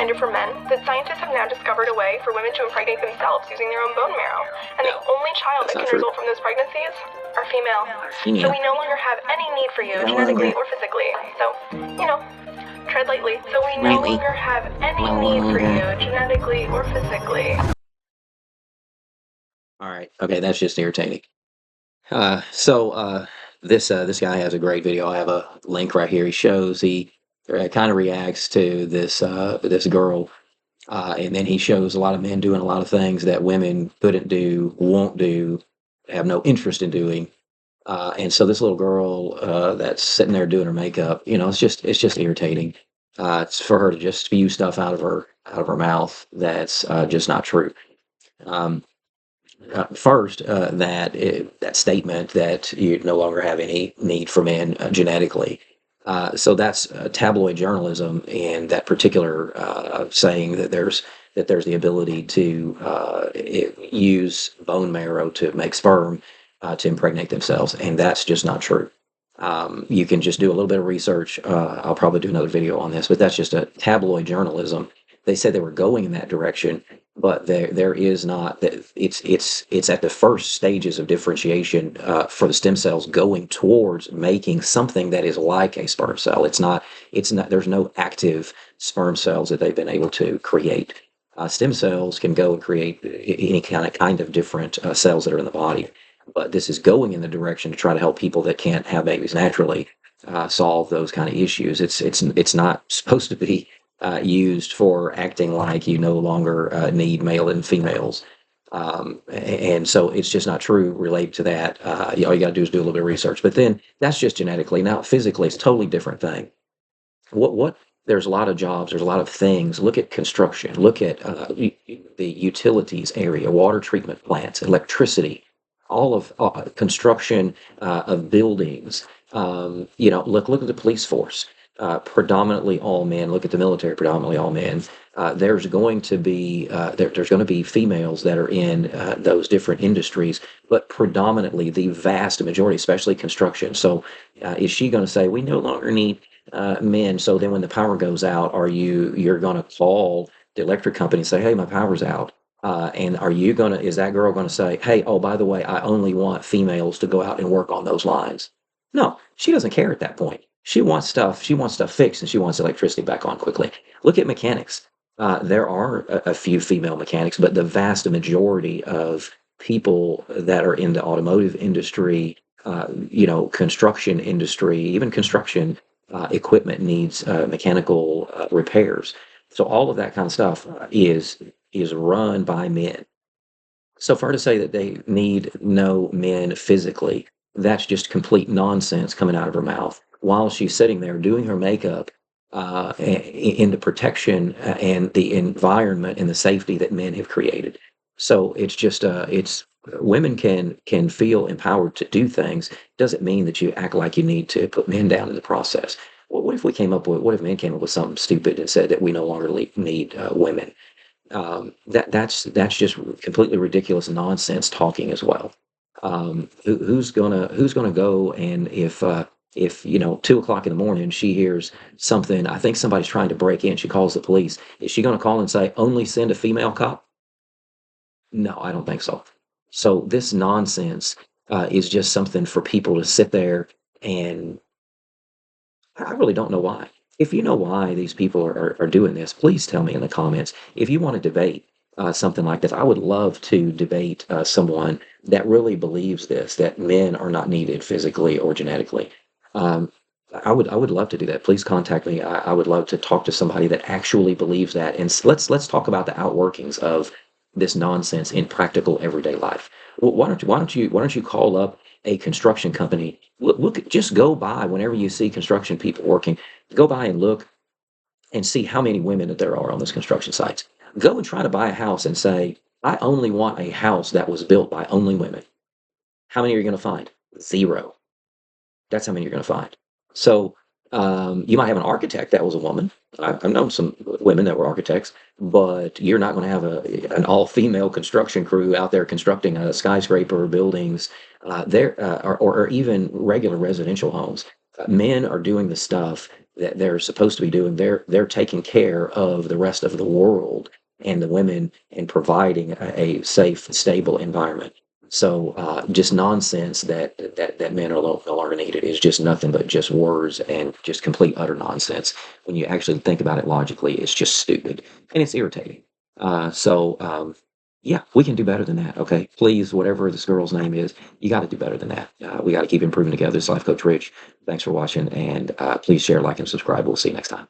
reminder for men that scientists have now discovered a way for women to impregnate themselves using their own bone marrow. And the only child that can result from those pregnancies are female. So we no longer have any need for you, genetically or physically. So, tread lightly. So we no longer have any need for you, genetically or physically. All right. Okay, that's just irritating. This guy has a great video. I have a link right here. He kind of reacts to this girl, and then he shows a lot of men doing a lot of things that women couldn't do, won't do, have no interest in doing. And so this little girl that's sitting there doing her makeup, it's just irritating. It's for her to just spew stuff out of her mouth that's just not true. Um, First, that statement that you no longer have any need for men genetically. So that's tabloid journalism, and that particular saying that there's the ability to use bone marrow to make sperm to impregnate themselves, and that's just not true. You can just do a little bit of research. I'll probably do another video on this, but that's just a tabloid journalism. They said they were going in that direction, but there is not that it's at the first stages of differentiation for the stem cells going towards making something that is like a sperm cell. It's not there's no active sperm cells that they've been able to create. Stem cells can go and create any kind of different cells that are in the body, but this is going in the direction to try to help people that can't have babies naturally solve those kind of issues. It's not supposed to be used for acting like you no longer need male and females. And so it's just not true related to that. All you got to do is do a little bit of research. But then that's just genetically. Now, physically, it's a totally different thing. There's a lot of jobs, there's a lot of things. Look at construction, look at the utilities area, water treatment plants, electricity, all of construction of buildings. Look at the police force. Predominantly all men. Look at the military, predominantly all men. There's going to be there's going to be females that are in those different industries, but predominantly the vast majority, especially construction. So, is she going to say we no longer need men? So then, when the power goes out, you're going to call the electric company and say, "Hey, my power's out." And is that girl going to say, "Hey, oh, by the way, I only want females to go out and work on those lines"? No, she doesn't care at that point. She wants stuff fixed, and she wants electricity back on quickly. Look at mechanics. There are a few female mechanics, but the vast majority of people that are in the automotive industry, construction industry, even construction equipment needs mechanical repairs. So all of that kind of stuff is run by men. So for her to say that they need no men physically, that's just complete nonsense coming out of her mouth while she's sitting there doing her makeup in the protection and the environment and the safety that men have created. So it's women can feel empowered to do things. Doesn't mean that you act like you need to put men down in the process. What if men came up with something stupid and said that we no longer need women? That's just completely ridiculous nonsense talking as well. Who's gonna go, and if 2 o'clock in the morning she hears something, I think somebody's trying to break in, she calls the police, is she going to call and say only send a female cop? No, I don't think so. So this nonsense is just something for people to sit there, and I really don't know why. If you know why these people are doing this, please tell me in the comments. If you want to debate something like this, I would love to debate someone that really believes this, that men are not needed physically or genetically. Um, I would love to do that. Please contact me. I would love to talk to somebody that actually believes that, and let's talk about the outworkings of this nonsense in practical everyday life. Well, why don't you call up a construction company? Just go by whenever you see construction people working. Go by and look and see how many women that there are on those construction sites. Go and try to buy a house and say, I only want a house that was built by only women. How many are you going to find? Zero. That's how many you're going to find. So you might have an architect that was a woman. I've known some women that were architects, but you're not going to have an all-female construction crew out there constructing a skyscraper buildings or even regular residential homes. Men are doing the stuff that they're supposed to be doing. They're taking care of the rest of the world and the women and providing a safe, stable environment. So just nonsense that men are no longer needed is just nothing but just words and just complete utter nonsense. When you actually think about it logically, it's just stupid and it's irritating. Yeah, we can do better than that. Okay, please, whatever this girl's name is, you got to do better than that. We got to keep improving together. This is Life Coach Rich. Thanks for watching, and please share, like, and subscribe. We'll see you next time.